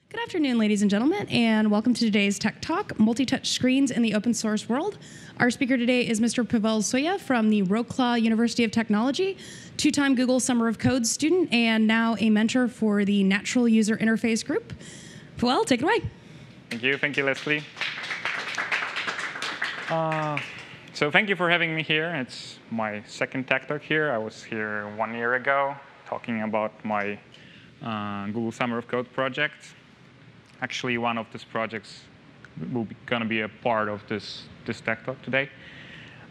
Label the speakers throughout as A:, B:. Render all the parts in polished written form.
A: Good afternoon, ladies and gentlemen, and welcome to today's Tech Talk, Multitouch Screens in the Open Source World. Our speaker today is Mr. Pavel Soya from the Wroclaw University of Technology, two-time Google Summer of Code student, and now a mentor for the Natural User Interface Group. Pavel, take it away.
B: Thank you, Leslie. So thank you for having me here. It's my second Tech Talk here. I was here 1 year ago talking about my Google Summer of Code project. Actually, one of these projects will be going to be a part of this Tech Talk today.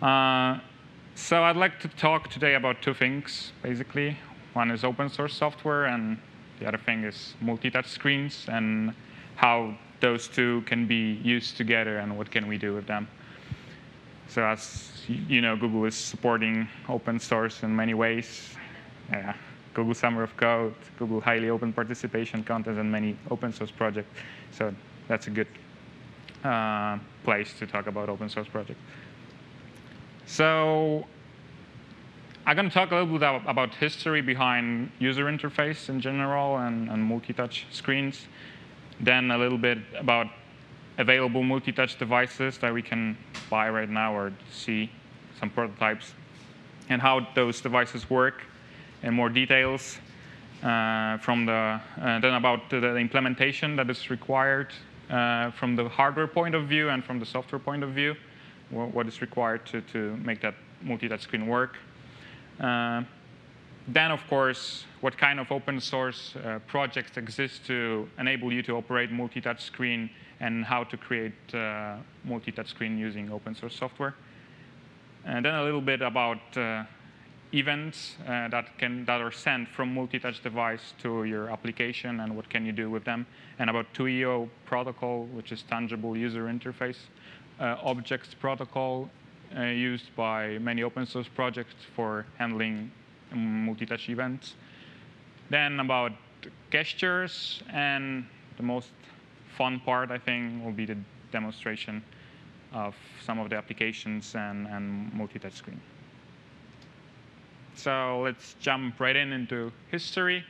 B: So I'd like to talk today about two things, basically. One is open source software, and the other thing is multitouch screens, and how those two can be used together, and what can we do with them. So as you know, Google is supporting open source in many ways. Google Summer of Code, Google Highly Open Participation Contest, and many open source projects. So that's a good place to talk about open source projects. So I'm going to talk a little bit about history behind user interface in general and multi-touch screens. Then a little bit about available multi-touch devices that we can buy right now or see some prototypes, and how those devices work in more details. Then about the implementation that is required from the hardware point of view and from the software point of view, what is required to make that multi-touch screen work. Then, of course, what kind of open source projects exist to enable you to operate multi-touch screen, and how to create multi-touch screen using open source software. And then a little bit about events that are sent from multi-touch device to your application, and what can you do with them, and about TUIO protocol, which is tangible user interface objects protocol used by many open source projects for handling multi-touch events. Then about gestures, and the most fun part, I think, will be the demonstration of some of the applications and multi-touch screen. So let's jump right into history.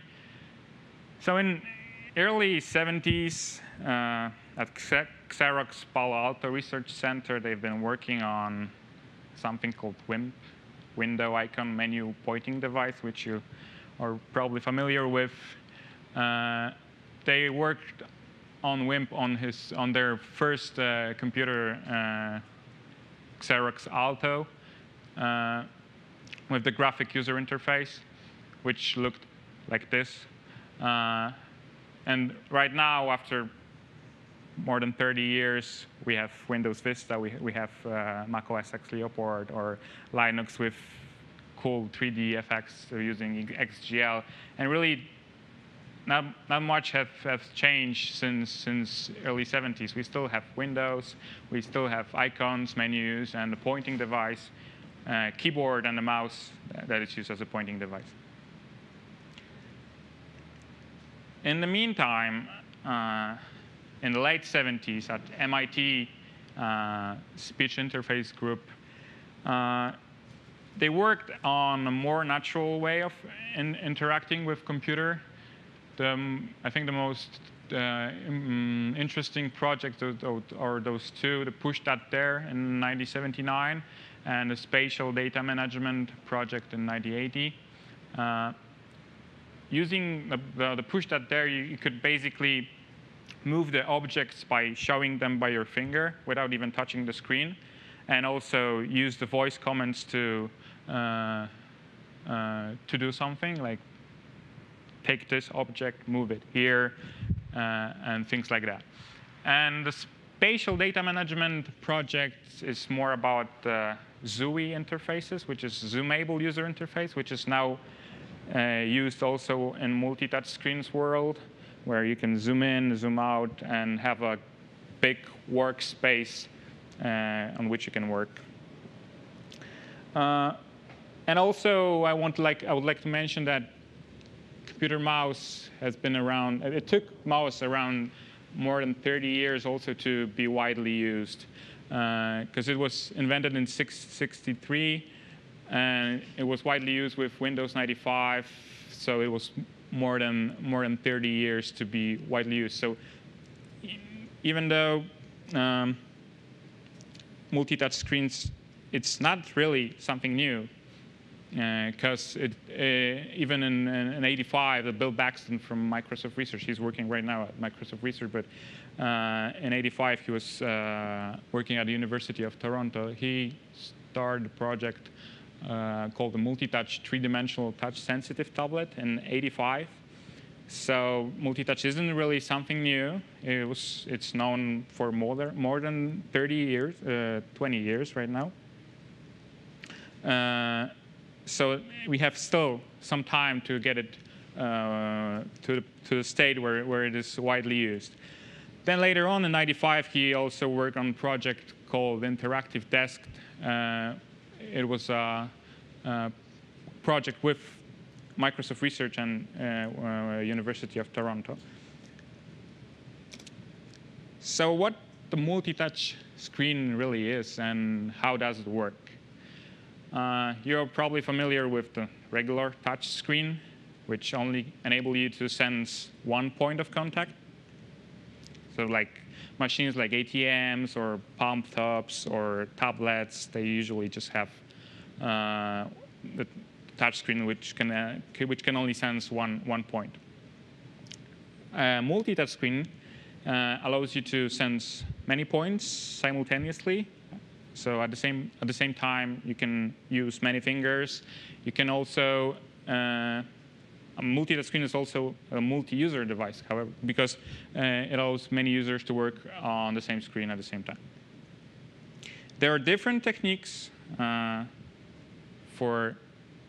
B: So in early 70s, at Xerox Palo Alto Research Center, they've been working on something called WIMP, window icon menu pointing device, which you are probably familiar with. They worked on WIMP on their first computer, Xerox Alto, with the graphic user interface, which looked like this. And right now, after more than 30 years, we have Windows Vista, we have Mac OS X Leopard, or Linux with cool 3D effects using XGL. And really, not much has changed since early 70s. We still have Windows, we still have icons, menus, and the pointing device, keyboard, and the mouse that is used as a pointing device. In the meantime, in the late 70s at MIT Speech Interface Group, they worked on a more natural way of interacting with computer. I think the most interesting project are those two, the Push That There in 1979, and the Spatial Data Management project in 1980. Using the Push That There, you could basically move the objects by showing them by your finger without even touching the screen, and also use the voice commands to do something, like take this object, move it here, and things like that. And the Spatial Data Management project is more about ZUI interfaces, which is zoomable user interface, which is now used also in multi-touch screens world, where you can zoom in, zoom out, and have a big workspace on which you can work. And also, I would like to mention that computer mouse has been around. It took mouse around more than 30 years also to be widely used, because it was invented in 1963, and it was widely used with Windows 95. So it was more than 30 years to be widely used. So even though multi-touch screens, it's not really something new, because even in '85, Bill Paxton from Microsoft Research, he's working right now at Microsoft Research, but in '85 he was working at the University of Toronto. He started a project called the Multitouch three-dimensional touch-sensitive tablet in '85. So multi-touch isn't really something new. It's known for more than 30 years, 20 years right now. So we have still some time to get it to the state where it is widely used. Then later on in '95, he also worked on a project called Interactive Desk. It was a project with Microsoft Research and University of Toronto. So what the multi-touch screen really is and how does it work? You're probably familiar with the regular touch screen, which only enable you to sense one point of contact. So like machines like ATMs or palm tops or tablets, they usually just have the touch screen which can only sense one point. Multi-touch screen allows you to sense many points simultaneously. So at the same time, you can use many fingers. You can also a multi-touch screen is also a multi-user device, however, because it allows many users to work on the same screen at the same time. There are different techniques for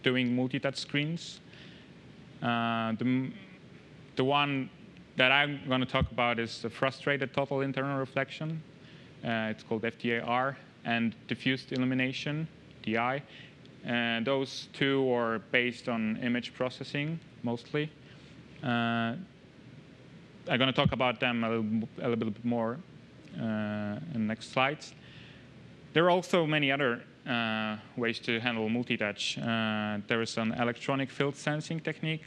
B: doing multi-touch screens. The one that I'm going to talk about is the frustrated total internal reflection. It's called FTIR, and diffuse illumination, DI. And those two are based on image processing, mostly. I'm going to talk about them a little bit more in the next slides. There are also many other ways to handle multi-touch. There is an electronic field sensing technique,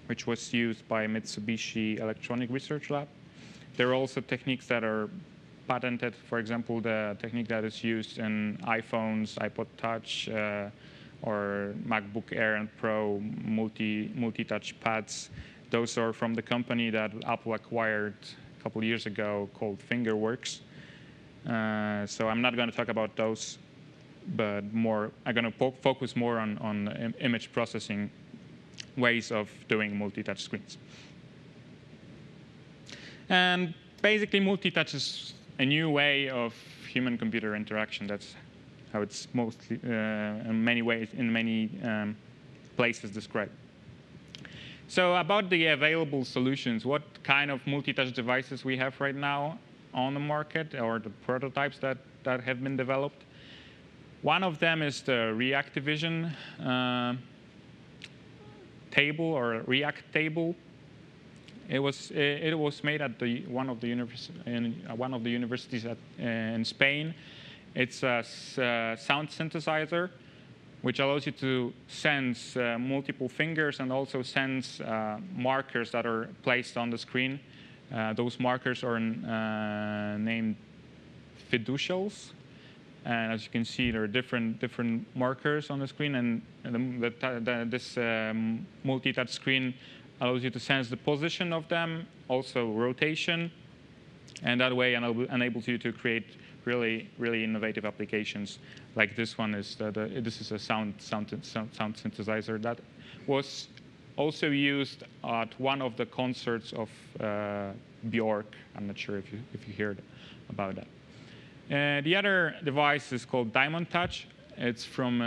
B: which was used by Mitsubishi Electronic Research Lab. There are also techniques that are patented, for example, the technique that is used in iPhones, iPod Touch, or MacBook Air and Pro multi-touch pads. Those are from the company that Apple acquired a couple of years ago called Fingerworks. So I'm not going to talk about those, but I'm going to focus more on image processing ways of doing multi-touch screens. And basically, multi-touch is a new way of human-computer interaction. That's how it's mostly, in many ways, in many places described. So about the available solutions, what kind of multi-touch devices we have right now on the market, or the prototypes that have been developed. One of them is the Reactivision table, or React table. It was made at one of the universities in Spain. It's a sound synthesizer, which allows you to sense multiple fingers and also sense markers that are placed on the screen. Those markers are named fiducials. And as you can see, there are different markers on the screen. And this multi-touch screen allows you to sense the position of them, also rotation. And that way enables you to create really innovative applications. Like this one is this is a sound synthesizer that was also used at one of the concerts of Bjork. I'm not sure if you heard about that. The other device is called Diamond Touch. It's from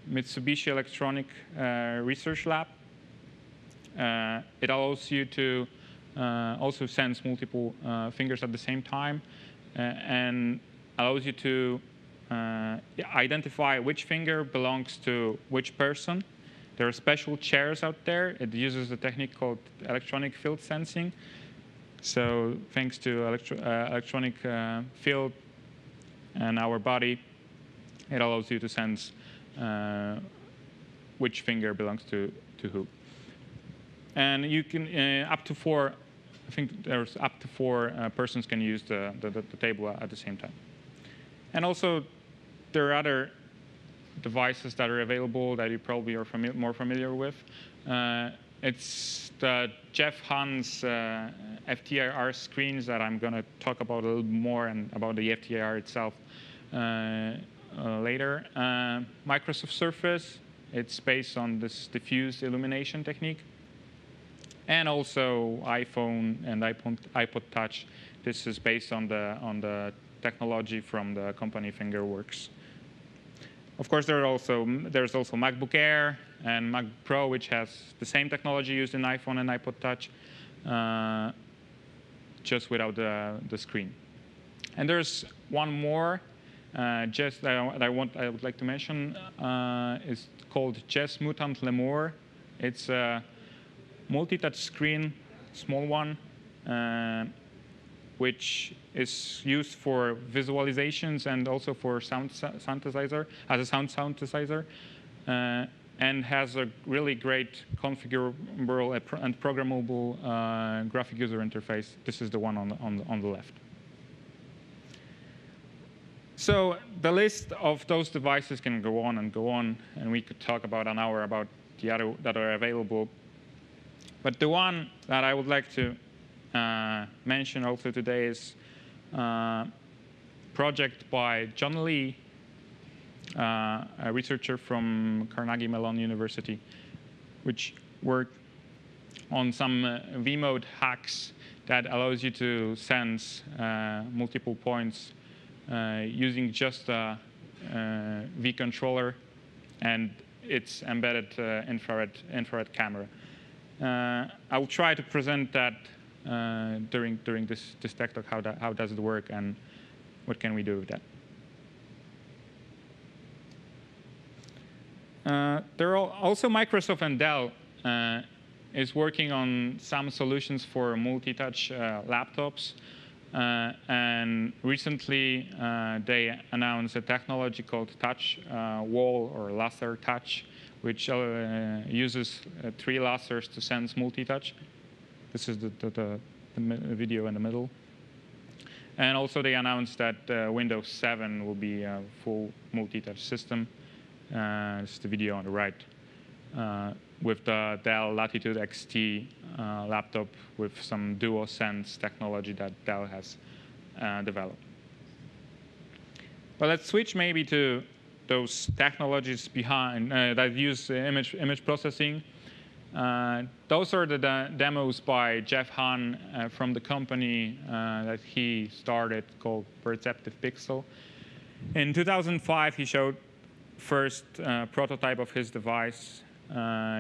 B: Mitsubishi Electronic Research Lab. It allows you to also sense multiple fingers at the same time, and allows you to identify which finger belongs to which person. There are special chairs out there. It uses a technique called electronic field sensing. So thanks to electronic field and our body, it allows you to sense which finger belongs to who. And you can up to 4. I think there's up to 4 persons can use the table at the same time. And also, there are other devices that are available that you probably are more familiar with. It's the Jeff Hunn's FTIR screens that I'm going to talk about a little more, and about the FTIR itself later. Microsoft Surface, it's based on this diffuse illumination technique. And also iPhone and iPod Touch. This is based on the technology from the company Fingerworks. Of course, there's also MacBook Air and Mac Pro, which has the same technology used in iPhone and iPod Touch, just without the screen. And there's one more, just that I would like to mention. It's called Jess Mutant Lemur. It's a multi-touch screen, small one, which is used for visualizations and also for sound synthesizer, as a sound synthesizer, and has a really great configurable and programmable graphic user interface. This is the one on the left. So the list of those devices can go on, and we could talk about an hour about the other that are available. But the one that I would like to mention also today is a project by John Lee, a researcher from Carnegie Mellon University, which worked on some Wiimote hacks that allows you to sense multiple points using just a V controller and its embedded infrared camera. I will try to present that during this tech talk, how does it work and what can we do with that. There are also Microsoft and Dell is working on some solutions for multi-touch laptops. And recently, they announced a technology called touch wall or laser touch, which uses 3 lasers to sense multi-touch. This is the video in the middle. And also, they announced that Windows 7 will be a full multi-touch system. This is the video on the right, with the Dell Latitude XT laptop with some DuoSense technology that Dell has developed. But let's switch maybe to those technologies behind that use image processing. Those are the demos by Jeff Hunn from the company that he started called Perceptive Pixel. In 2005, he showed first prototype of his device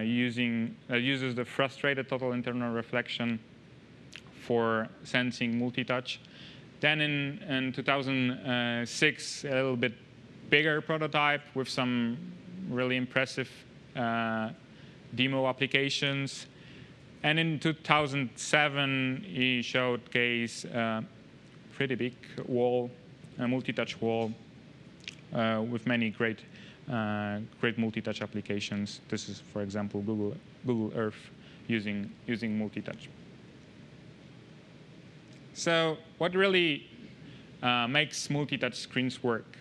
B: uses the frustrated total internal reflection for sensing multi-touch. Then in 2006, a little bit bigger prototype with some really impressive demo applications. And in 2007, he showcased a pretty big wall, a multi-touch wall with many great multi-touch applications. This is, for example, Google Earth using multi-touch. So what really makes multi-touch screens work?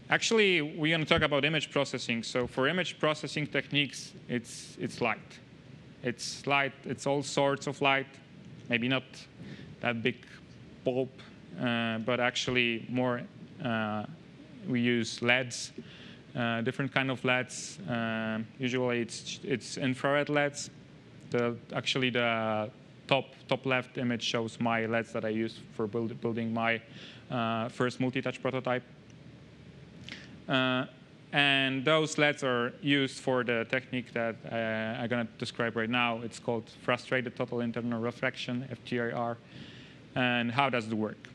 B: Actually, we're going to talk about image processing. So for image processing techniques, it's light. It's light. It's all sorts of light. Maybe not that big bulb, but actually more. We use LEDs, different kind of LEDs. Usually, it's infrared LEDs. Actually, the top left image shows my LEDs that I used for building my first multi-touch prototype. And those LEDs are used for the technique that I'm going to describe right now. It's called frustrated total internal reflection, FTIR. And how does it work?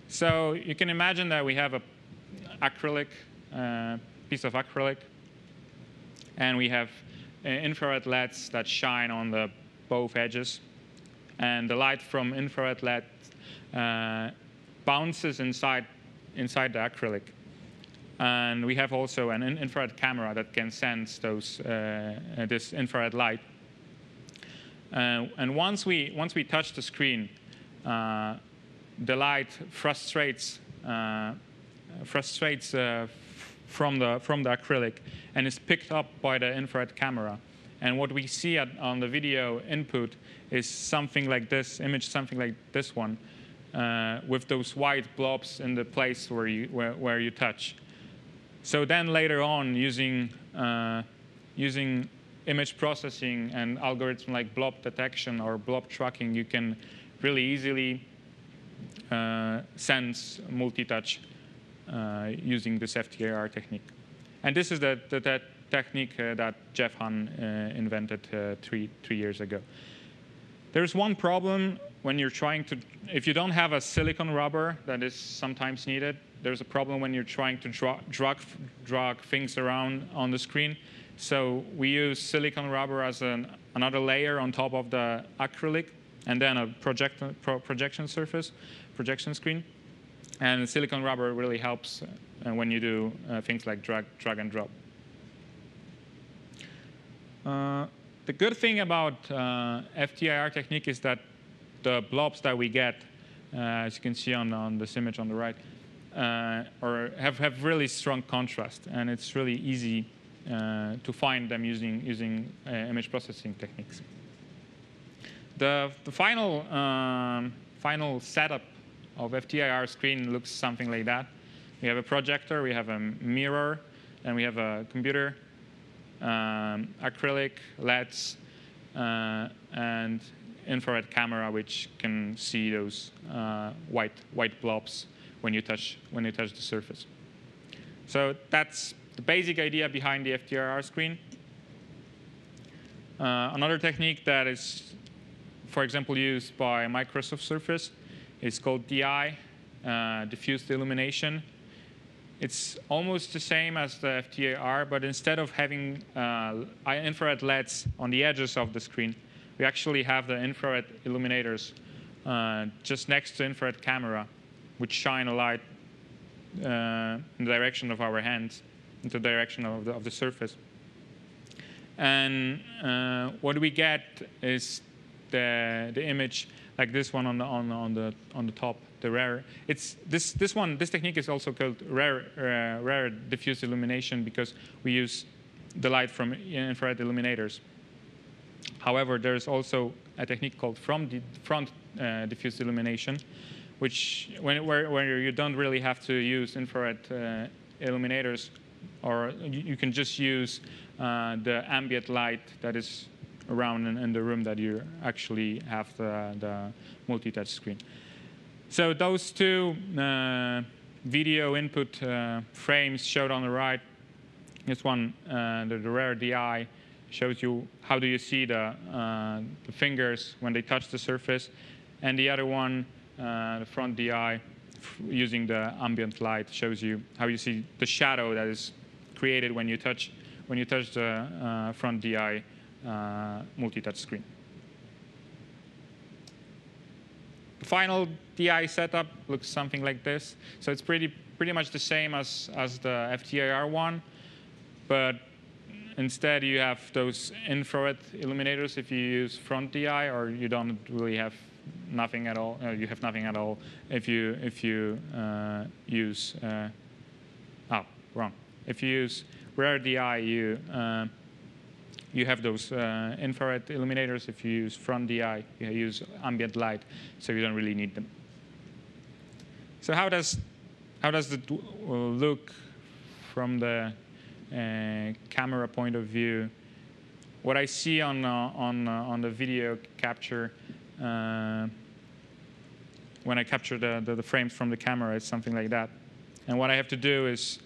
B: So you can imagine that we have a acrylic, piece of acrylic, and we have infrared LEDs that shine on both edges. And the light from infrared LED bounces inside the acrylic. And we have also an infrared camera that can sense this infrared light. And once we touch the screen, the light frustrates from the acrylic and is picked up by the infrared camera. And what we see on the video input is something like this image, something like this one, with those white blobs in the place where you touch. So then later on, using image processing and algorithms like blob detection or blob tracking, you can really easily sense multi-touch using this FTIR technique. And this is the technique that Jeff Hahn invented three years ago. There's one problem when you're trying to, if you don't have a silicon rubber that is sometimes needed, there's a problem when you're trying to drag things around on the screen. So we use silicon rubber as another layer on top of the acrylic, and then a projection screen. And silicon rubber really helps when you do things like drag and drop. The good thing about FTIR technique is that the blobs that we get, as you can see on this image on the right, have really strong contrast, and it's really easy to find them using image processing techniques. The final setup of FTIR screen looks something like that. We have a projector, we have a mirror, and we have a computer, acrylic, LEDs, and infrared camera, which can see those white blobs when you touch the surface. So that's the basic idea behind the FTIR screen. Another technique that is, for example, used by Microsoft Surface is called DI, Diffuse Illumination. It's almost the same as the FTIR, but instead of having infrared LEDs on the edges of the screen, we actually have the infrared illuminators just next to infrared camera, which shine a light in the direction of our hands, into the direction of the surface. And what we get is the image like this one on the top. The rare. This technique is also called rare diffuse illumination because we use the light from infrared illuminators. However, there's also a technique called front diffuse illumination, which where you don't really have to use infrared illuminators, or you can just use the ambient light that is around in the room that you actually have the multi-touch screen. So those two video input frames showed on the right. This one, the rare DI, shows you how do you see the fingers when they touch the surface, and the other one, the front DI, using the ambient light, shows you how you see the shadow that is created when you touch the front DI multi-touch screen. The final DI setup looks something like this. So it's pretty much the same as the FTIR one, but instead you have those infrared illuminators if you use front DI, or you don't really have nothing at all. You have nothing at all if you use wrong. If you use rare DI, you have those infrared illuminators. If you use front DI, you use ambient light, so you don't really need them. So how does it look from the camera point of view? What I see on the video capture when I capture the frames from the camera is something like that. And what I have to do is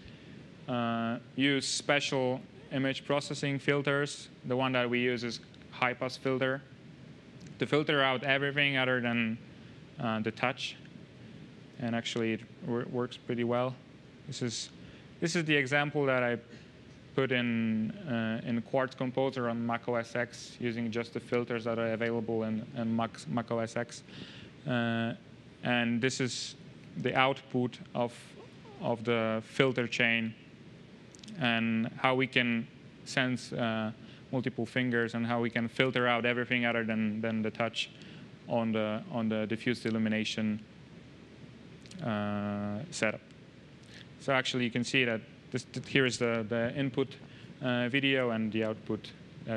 B: use special image processing filters. The one that we use is high-pass filter to filter out everything other than the touch. And actually, it works pretty well. This is the example that I put in Quartz Composer on Mac OS X using just the filters that are available in Mac OS X. And this is the output of the filter chain and how we can sense multiple fingers, and how we can filter out everything other than the touch on the diffuse illumination setup. So actually, you can see that here is the input video, and the output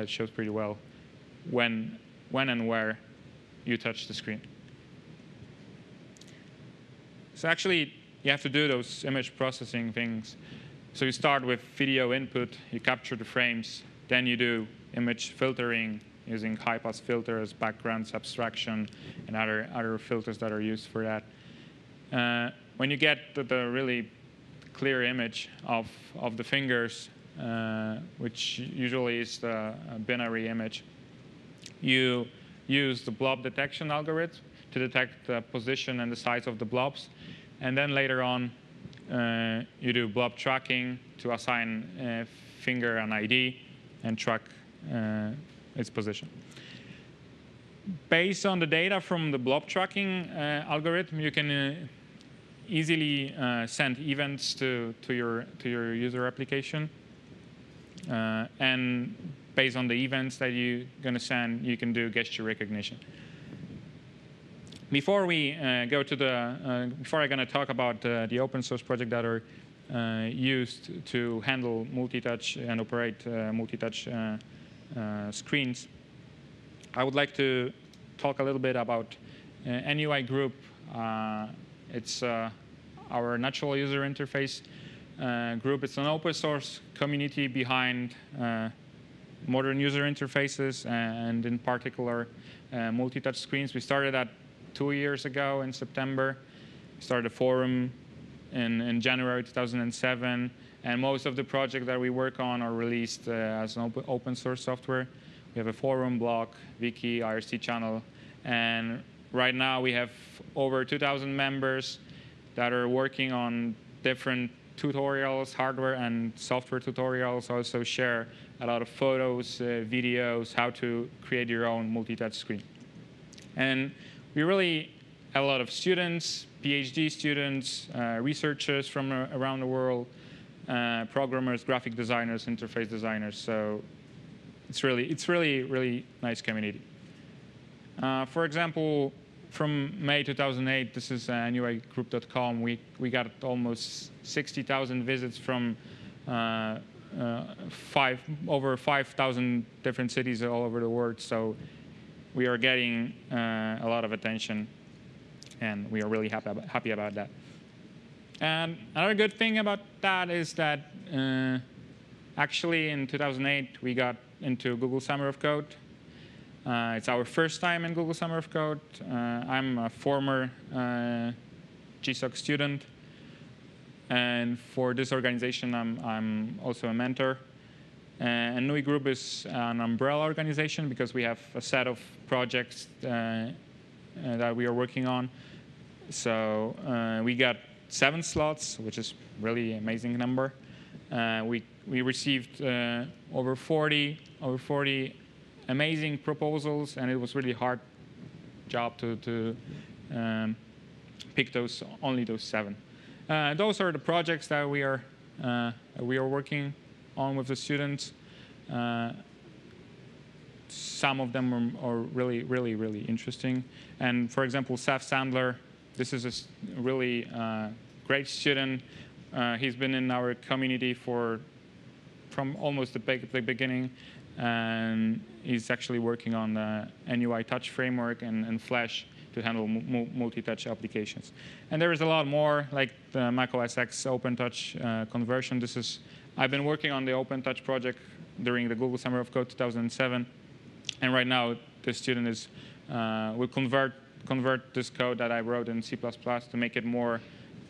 B: shows pretty well when and where you touch the screen. So actually, you have to do those image processing things. So you start with video input, you capture the frames, then you do image filtering using high-pass filters, backgrounds, abstraction, and other filters that are used for that. When you get the really clear image of the fingers, which usually is the binary image, you use the blob detection algorithm to detect the position and the size of the blobs. And then later on, you do blob tracking to assign a finger an ID and track its position. Based on the data from the blob tracking algorithm, you can easily send events to your user application. And based on the events that you're going to send, you can do gesture recognition. Before we go to before I'm going to talk about the open source project that are used to handle multi-touch and operate multi-touch screens, I would like to talk a little bit about NUI Group. It's our natural user interface group. It's an open source community behind modern user interfaces, and in particular, multi-touch screens. We started that 2 years ago in September. We started a forum in January 2007, and most of the projects that we work on are released as an open source software. We have a forum, blog, wiki, IRC channel, and right now we have over 2,000 members that are working on different tutorials, hardware and software tutorials. Also share a lot of photos, videos, how to create your own multi-touch screen. And we really have a lot of students, PhD students, researchers from around the world, programmers, graphic designers, interface designers. So it's really nice community. For example, from May 2008, this is NUIGroup.com. We got almost 60,000 visits from over 5,000 different cities all over the world. So we are getting a lot of attention, and we are really happy about that. And another good thing about that is that actually in 2008, we got into Google Summer of Code. It's our first time in Google Summer of Code. I'm a former GSOC student, and for this organization, I'm also a mentor. And NUI Group is an umbrella organization because we have a set of projects that we are working on. So we got 7 slots, which is really amazing number. We received over 40 amazing proposals, and it was really hard job to pick only those 7. Those are the projects that we are working on with the students. Some of them are really interesting. And for example, Seth Sandler, this is a really great student. He's been in our community from almost the beginning, and he's actually working on the NUI Touch framework and Flash to handle multi-touch applications. And there is a lot more, like the Mac OS X OpenTouch conversion. I've been working on the OpenTouch project during the Google Summer of Code 2007, and right now the student will convert this code that I wrote in C++ to make it more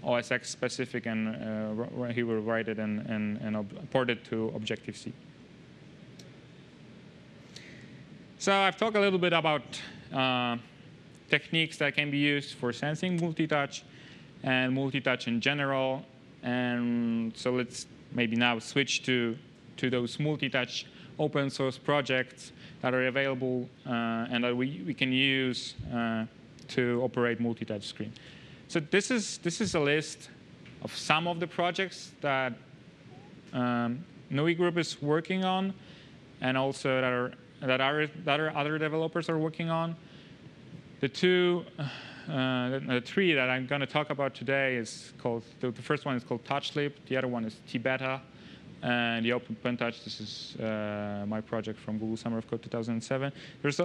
B: OS X specific, and he will write it and port it to Objective-C. So I've talked a little bit about techniques that can be used for sensing multi-touch and multi-touch in general. And so let's maybe now switch to those multi-touch open source projects that are available and that we can use to operate multi-touch screen. So this is a list of some of the projects that NUI Group is working on. and also that other developers are working on. The three that I'm going to talk about today is called, the first one is called TouchLip, the other one is TBetter, and the OpenTouch. This is my project from Google Summer of Code 2007. There's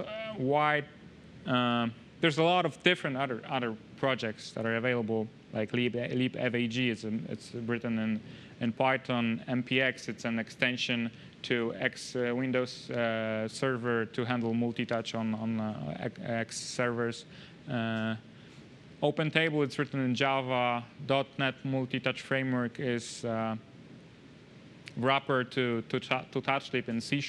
B: there's a lot of different other projects that are available, like LeapFAG. It's written in Python. MPX, it's an extension to X Windows server to handle multi-touch on X servers. OpenTable, it's written in Java. .NET Multitouch Framework is wrapper to TouchSleep in C#.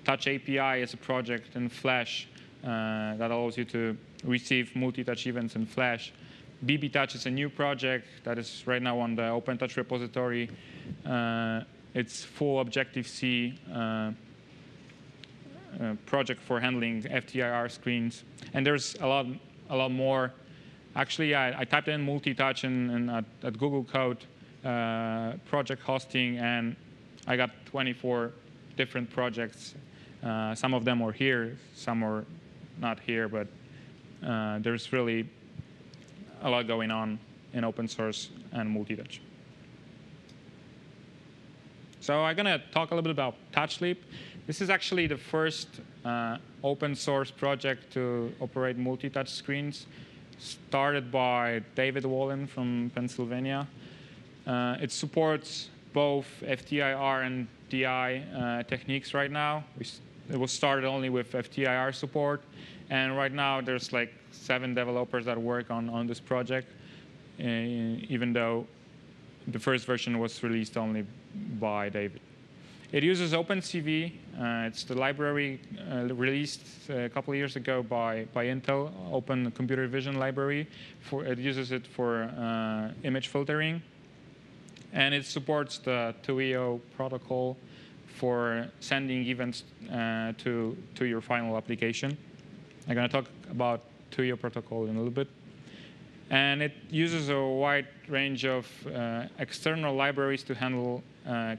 B: Touch API is a project in Flash that allows you to receive multi-touch events in Flash. BBTouch is a new project that is right now on the OpenTouch repository. It's full Objective-C project for handling FTIR screens. And there's a lot more. Actually, I typed in multi-touch at Google Code project hosting, and I got 24 different projects. Some of them are here, some are not here, but there's really a lot going on in open source and multi-touch. So I'm going to talk a little bit about TouchLip. This is actually the first open source project to operate multi-touch screens, started by David Wallen from Pennsylvania. It supports both FTIR and DI techniques right now. It was started only with FTIR support, and right now there's like 7 developers that work on this project, even though the first version was released only by David. It uses OpenCV. It's the library released a couple of years ago by Intel, Open Computer Vision Library. It uses it for image filtering. And it supports the TUIO protocol for sending events to your final application. I'm going to talk about TUIO protocol in a little bit. And it uses a wide range of external libraries to handle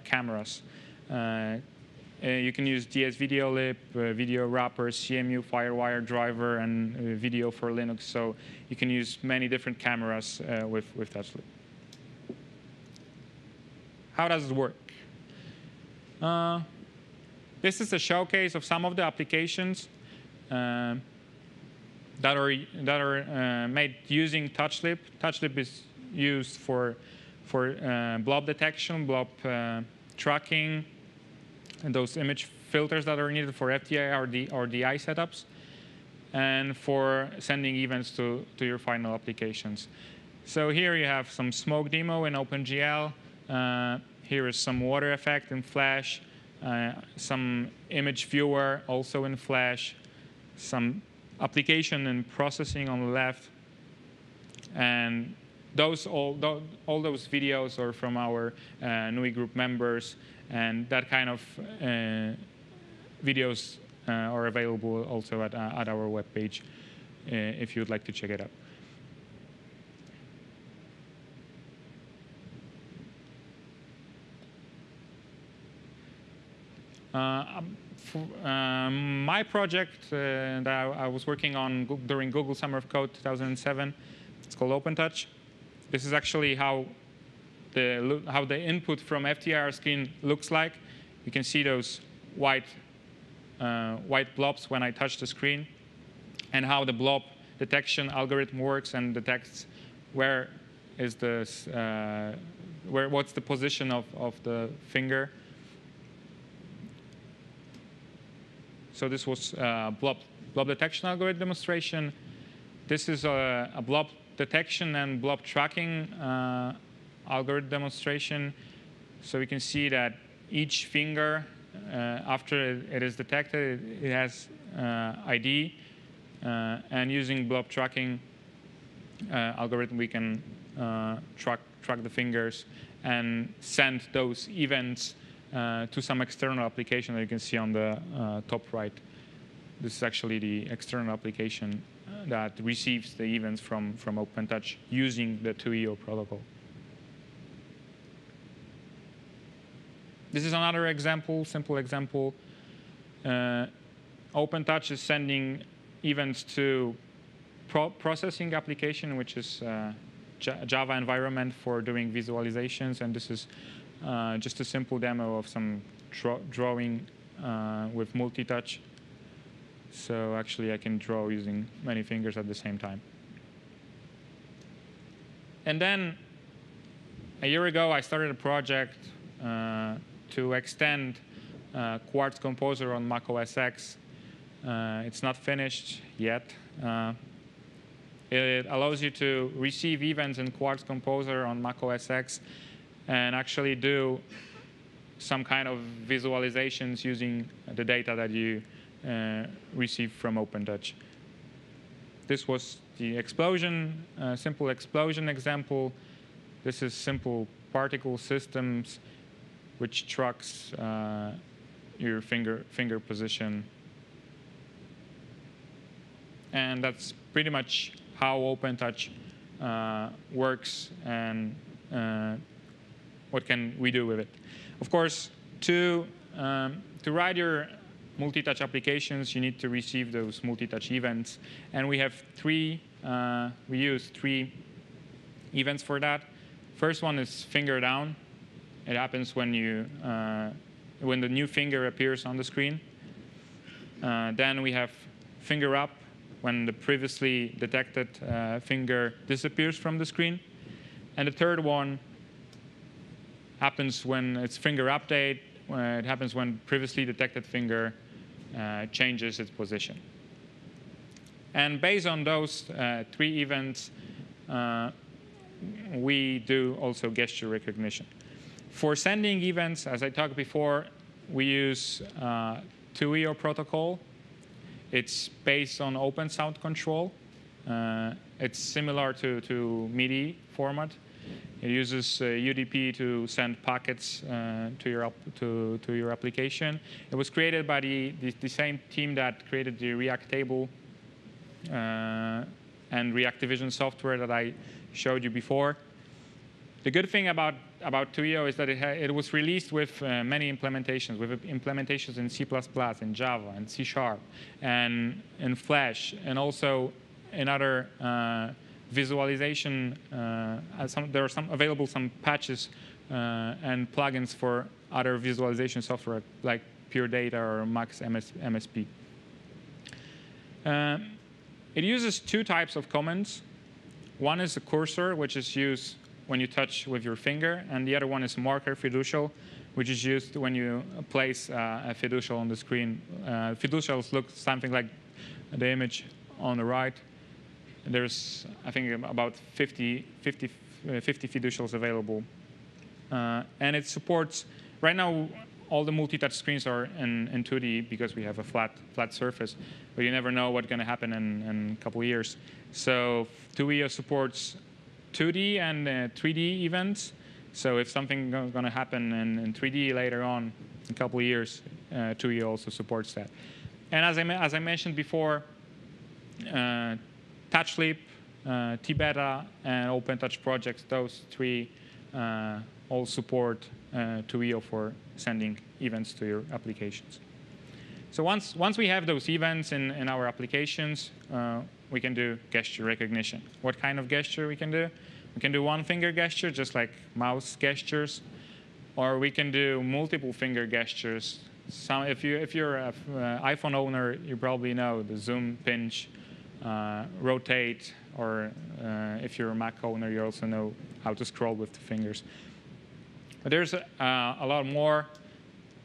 B: cameras. You can use DS-VideoLib, Video Wrapper, CMU, FireWire driver, and video for Linux. So you can use many different cameras with TouchLip. How does it work? This is a showcase of some of the applications that are made using TouchLip. TouchLip is used for blob detection, blob tracking, and those image filters that are needed for FTIR or DI setups, and for sending events to your final applications. So here you have some smoke demo in OpenGL. Here is some water effect in Flash, some image viewer also in Flash, some application and processing on the left, and all those videos are from our NUI Group members, and that kind of videos are available also at our webpage if you'd like to check it out. My project that I was working on during Google Summer of Code 2007, it's called OpenTouch. This is actually how the input from FTIR screen looks like. You can see those white blobs when I touch the screen, and how the blob detection algorithm works and detects where is what's the position of the finger. So this was blob detection algorithm demonstration. This is a blob detection and blob tracking algorithm demonstration. So we can see that each finger, after it is detected, it has ID. And using blob tracking algorithm, we can track the fingers and send those events to some external application that you can see on the top right. This is actually the external application that receives the events from OpenTouch using the TUIO protocol. This is another example, simple example. OpenTouch is sending events to processing application, which is Java environment for doing visualizations. And this is just a simple demo of some drawing with multi-touch. So actually, I can draw using many fingers at the same time. And then a year ago, I started a project to extend Quartz Composer on Mac OS X. It's not finished yet. It allows you to receive events in Quartz Composer on Mac OS X and actually do some kind of visualizations using the data that you receive from OpenTouch. This was the explosion, simple explosion example. This is simple particle systems, which tracks your finger position. And that's pretty much how OpenTouch works and what can we do with it. Of course, to write your multi-touch applications, you need to receive those multi-touch events. And we have we use three events for that. First one is finger down. It happens when the new finger appears on the screen. Then we have finger up, when the previously detected finger disappears from the screen. And the third one happens when it's finger update. It happens when previously detected finger changes its position. And based on those three events, we do also gesture recognition. For sending events, as I talked before, we use TUIO protocol. It's based on open sound control. It's similar to MIDI format. It uses UDP to send packets to your application. It was created by the same team that created the React table and React Division software that I showed you before. The good thing about TUIO is that it was released with many implementations, with implementations in C++, in Java, and C#, and in Flash, and also in other visualization. There are available some patches and plugins for other visualization software like Pure Data or Max MSP. It uses two types of commands. One is a cursor, which is used when you touch with your finger, and the other one is marker fiducial, which is used when you place a fiducial on the screen. Fiducials look something like the image on the right. There's, I think, about 50 fiducials available. And it supports, right now, all the multi-touch screens are in 2D because we have a flat surface, but you never know what's going to happen in a couple of years. So TUIO supports 2D and 3D events. So if something is going to happen in 3D later on, in a couple of years, TUIO also supports that. And as I mentioned before, TouchLip, TBetter, and OpenTouch projects, those three all support TUIO for sending events to your applications. So once we have those events in our applications, we can do gesture recognition. What kind of gesture we can do? We can do one finger gesture, just like mouse gestures, or we can do multiple finger gestures. If you're an iPhone owner, you probably know the zoom, pinch, rotate, or if you're a Mac owner, you also know how to scroll with the fingers. But there's a lot more.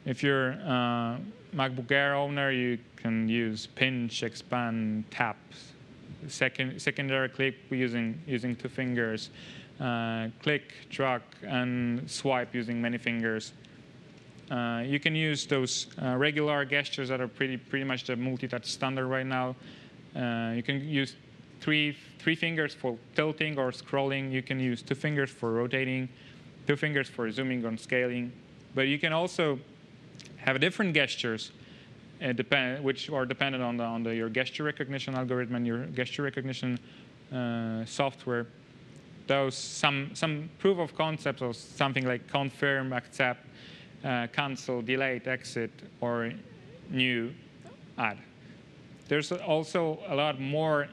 B: If you're a MacBook Air owner, you can use pinch, expand, tap, secondary click using two fingers, click, drag, and swipe using many fingers. You can use those regular gestures that are pretty much the multi-touch standard right now. You can use three fingers for tilting or scrolling. You can use 2 fingers for rotating, 2 fingers for zooming or scaling. But you can also have different gestures, which are dependent on your gesture recognition algorithm and your gesture recognition software. Those some proof of concepts of something like confirm, accept, cancel, delete, exit, or new ad. There's also a lot more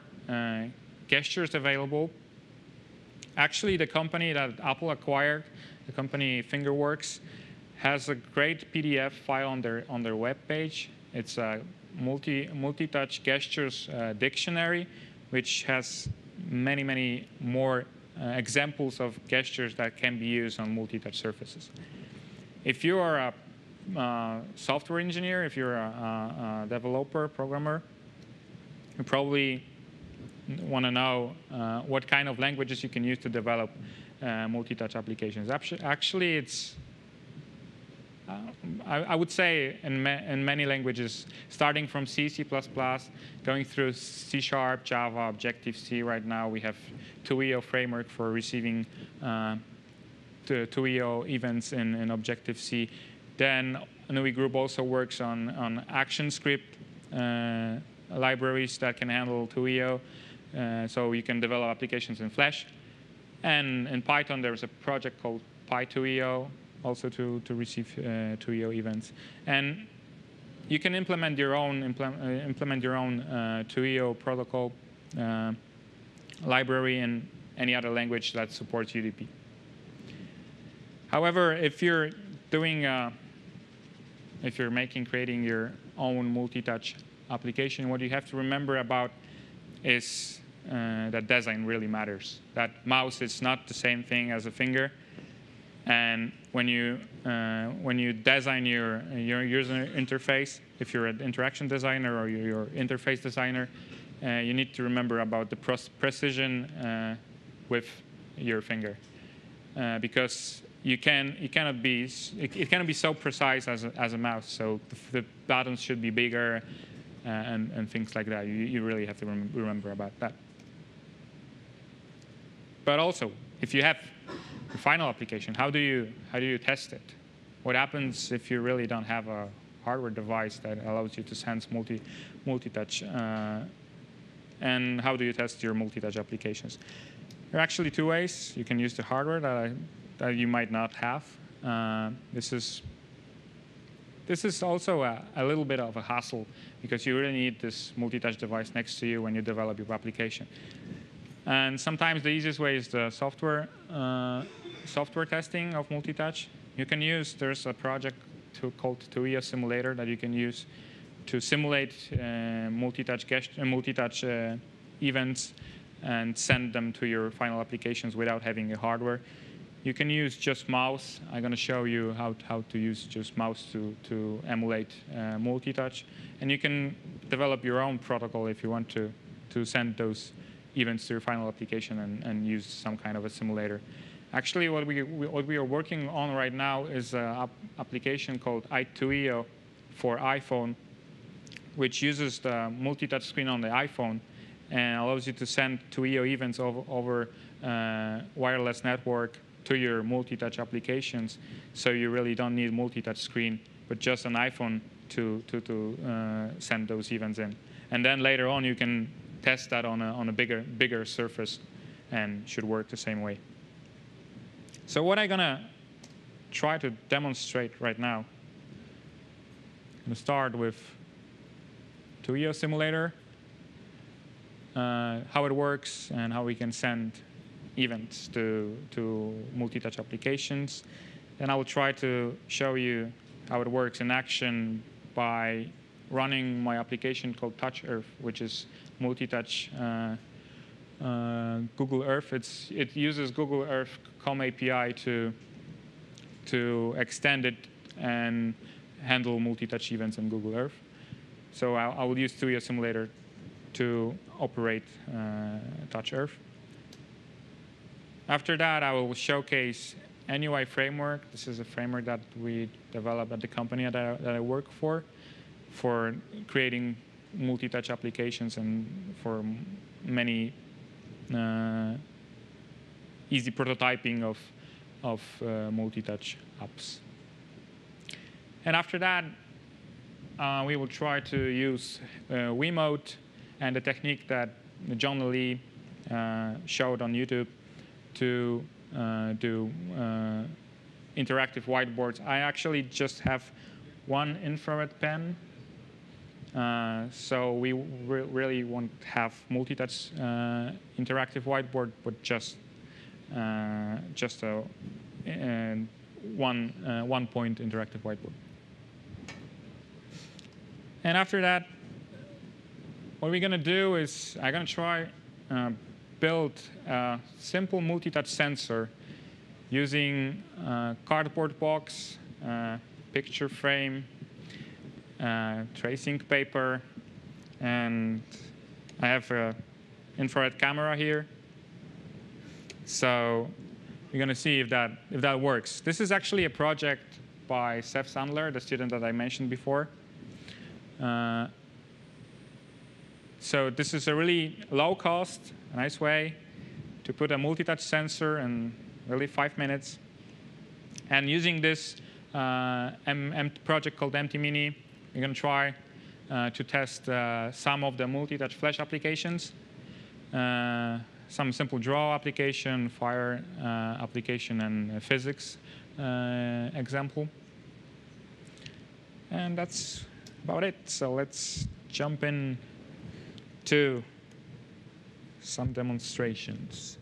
B: gestures available. Actually, the company that Apple acquired, the company Fingerworks, has a great PDF file on their web page. It's a Multitouch Gestures dictionary, which has many more examples of gestures that can be used on multi-touch surfaces. If you are a software engineer, if you're a developer, programmer, you probably want to know what kind of languages you can use to develop multi-touch applications. Actually, it's I would say in many languages, starting from C, C++, going through C#, Java, Objective-C. Right now, we have TUIO framework for receiving TUIO events in Objective-C. Then NUI Group also works on ActionScript libraries that can handle TUIO. So you can develop applications in Flash. And in Python, there's a project called PyTuio, also to receive TUIO events. And you can implement your own TUIO protocol library in any other language that supports UDP. However, if you're creating your own multi-touch application, what you have to remember about is that design really matters. That mouse is not the same thing as a finger. And when you design your user interface, if you're an interaction designer or you're interface designer, you need to remember about the precision with your finger, because it cannot be so precise as a mouse. So the buttons should be bigger and things like that. You really have to remember about that. But also, if you have the final application, how do you test it? What happens if you really don't have a hardware device that allows you to sense multi-touch? And how do you test your multi-touch applications? There are actually two ways. You can use the hardware that you might not have. This is also a little bit of a hassle, because you really need this multi-touch device next to you when you develop your application. And sometimes the easiest way is the software testing of multi-touch. You can use, there's a project called TUIO Simulator that you can use to simulate multi-touch events and send them to your final applications without having a hardware. You can use just mouse. I'm going to show you how to use just mouse to emulate multi-touch. And you can develop your own protocol if you want to send those events to your final application and use some kind of a simulator. Actually, what we are working on right now is an application called TUIO for iPhone, which uses the multi-touch screen on the iPhone and allows you to send TUIO events over wireless network to your multi-touch applications. So you really don't need multi-touch screen, but just an iPhone to send those events in. And then later on, you can test that on a bigger surface, and should work the same way. So what I'm gonna try to demonstrate right now, I'm gonna start with TUIO Simulator, how it works and how we can send events to multi-touch applications. Then I will try to show you how it works in action by running my application called TouchEarth, which is multi-touch Google Earth. It uses Google Earth COM API to extend it and handle multi-touch events in Google Earth. So I will use TUIO Simulator to operate TouchEarth. After that, I will showcase NUI framework. This is a framework that we developed at the company that I work for creating multi-touch applications and for many easy prototyping of multi-touch apps. And after that, we will try to use Wiimote and the technique that John Lee showed on YouTube to do interactive whiteboards. I actually just have one infrared pen So we really won't have multi-touch interactive whiteboard, but just a one-point interactive whiteboard. And after that, what we're going to do is I'm going to try build a simple multi-touch sensor using a cardboard box, picture frame, tracing paper, and I have an infrared camera here. So we're going to see if that works. This is actually a project by Seth Sandler, the student that I mentioned before. So this is a really low-cost, nice way to put a multi-touch sensor in really 5 minutes. And using this project called Empty Mini, we're going to try to test some of the multi-touch flash applications, some simple draw application, fire application, and physics example. And that's about it. So let's jump in to some demonstrations.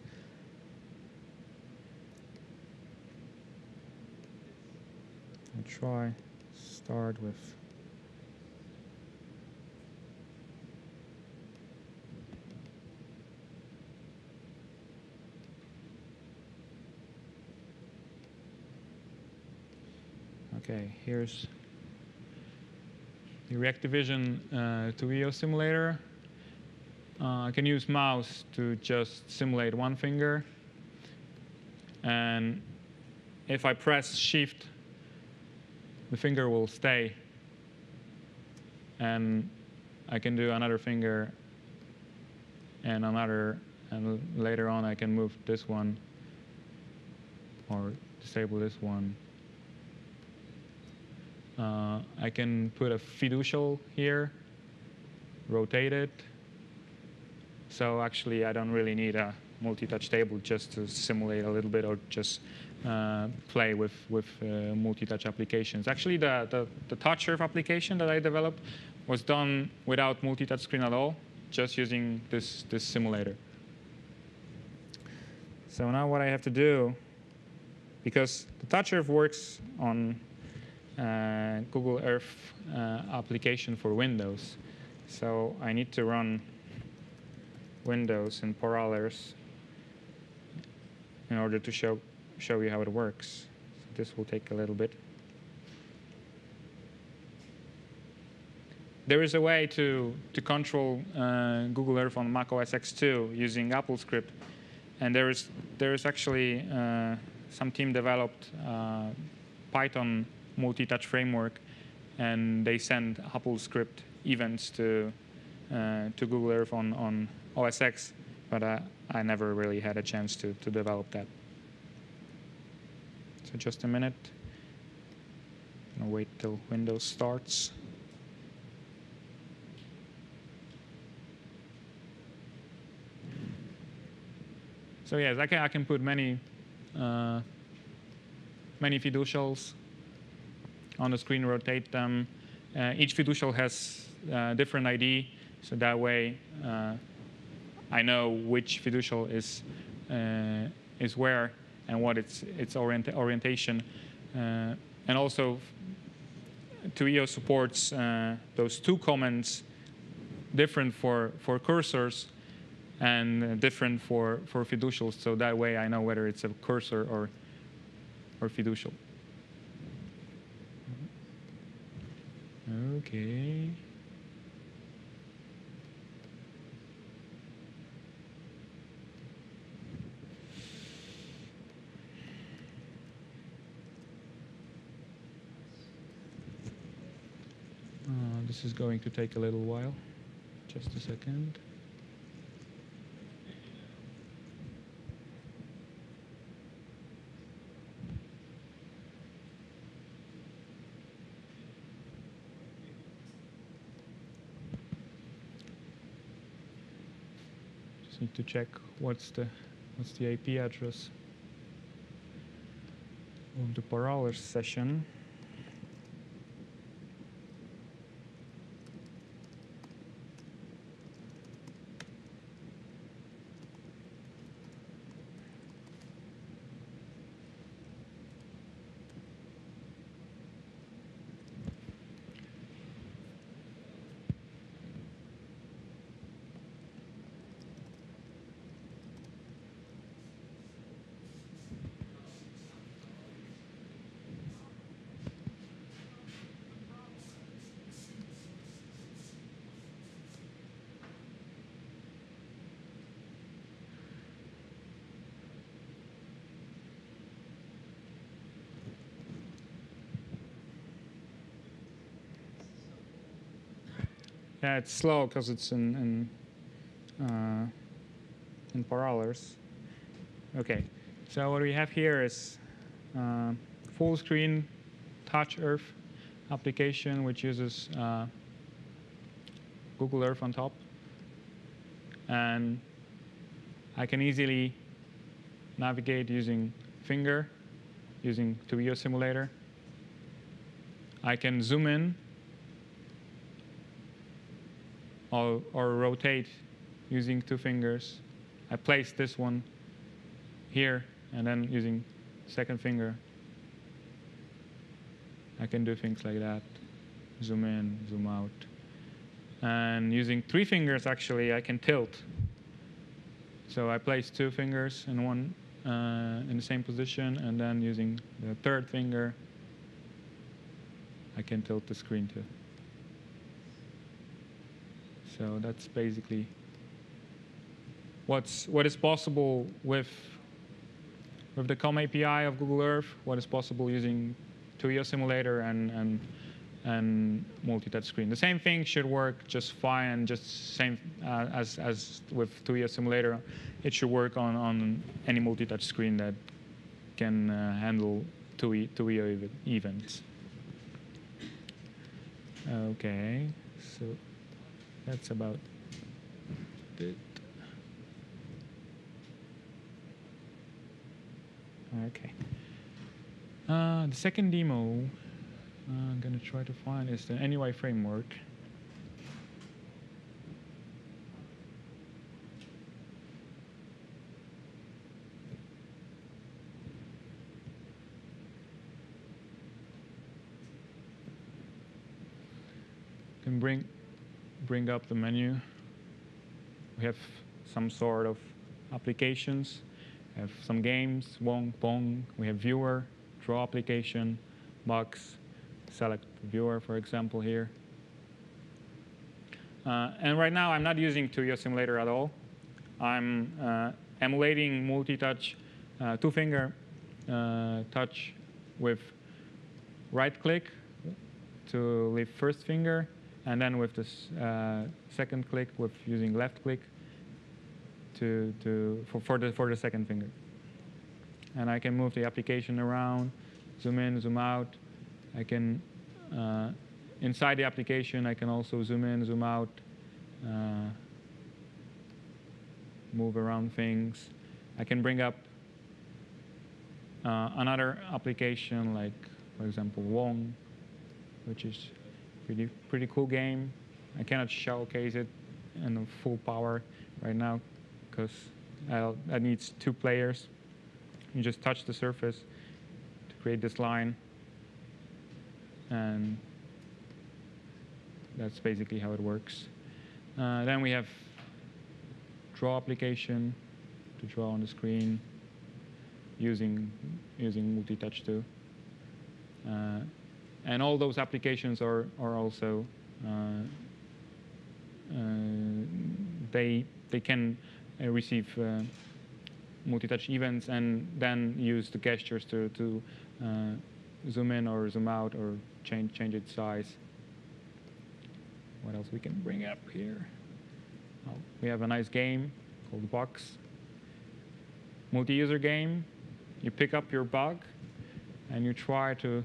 B: I'll try start with okay, here's the Reactivision TUIO simulator. I can use mouse to just simulate one finger. And if I press Shift, the finger will stay. And I can do another finger and another. And later on, I can move this one or disable this one. I can put a fiducial here, rotate it. So actually, I don't really need a multi-touch table just to simulate a little bit or just play with multi-touch applications. Actually, the TouchSleep application that I developed was done without multi-touch screen at all, just using this simulator. So now what I have to do, because the TouchSleep works on Google Earth application for Windows, so I need to run Windows in Parallels in order to show you how it works. So this will take a little bit. There is a way to control Google Earth on Mac OS X2 using AppleScript, and there is actually some team developed Python multi-touch framework, and they send AppleScript events to Google Earth on OS X, but I never really had a chance to develop that. So just a minute. I'm gonna wait till Windows starts. So yes, I can put many fiducials on the screen, rotate them. Each fiducial has a different ID, so that way I know which fiducial is where and what its orientation. And also, TUIO supports those two comments, different for cursors and different for fiducials. So that way I know whether it's a cursor or fiducial. Okay. This is going to take a little while. Just a second. Just need to check what's the IP address of the Parallels session. Yeah, it's slow because it's in parallels. Okay, so what we have here is full screen Touch Earth application, which uses Google Earth on top. And I can easily navigate using finger, using TUIO simulator. I can zoom in or rotate using 2 fingers. I place this one here, and then using second finger, I can do things like that. Zoom in, zoom out. And using 3 fingers, actually, I can tilt. So I place 2 fingers in one in the same position, and then using the 3rd finger, I can tilt the screen too. So that's basically what is possible with the COM API of Google Earth, what is possible using TUIO simulator and Multitouch Screen. The same thing should work just fine, just same as with TUIO simulator. It should work on any Multitouch screen that can handle TUIO events. Okay, so that's about it. Okay. The second demo I'm going to try to find is the NUI framework. Can bring up the menu. We have some sort of applications. We have some games, Wong, Pong. We have viewer, draw application, box, select viewer, for example, here. And right now, I'm not using TUIO simulator at all. I'm emulating multi-touch, 2-finger touch with right-click to leave first finger, and then with this second click with using left-click for the second finger. And I can move the application around, zoom in, zoom out. I can, inside the application, I can also zoom in, zoom out, move around things. I can bring up another application, like, for example, Wong, which is pretty cool game. I cannot showcase it in full power right now because that needs 2 players. You just touch the surface to create this line, and that's basically how it works. Then we have draw application to draw on the screen using Multitouch too. And all those applications are also they can receive Multitouch events and then use the gestures to zoom in or zoom out or change its size. What else we can bring up here? Oh, we have a nice game called Box. Multi-user game. You pick up your bug and you try to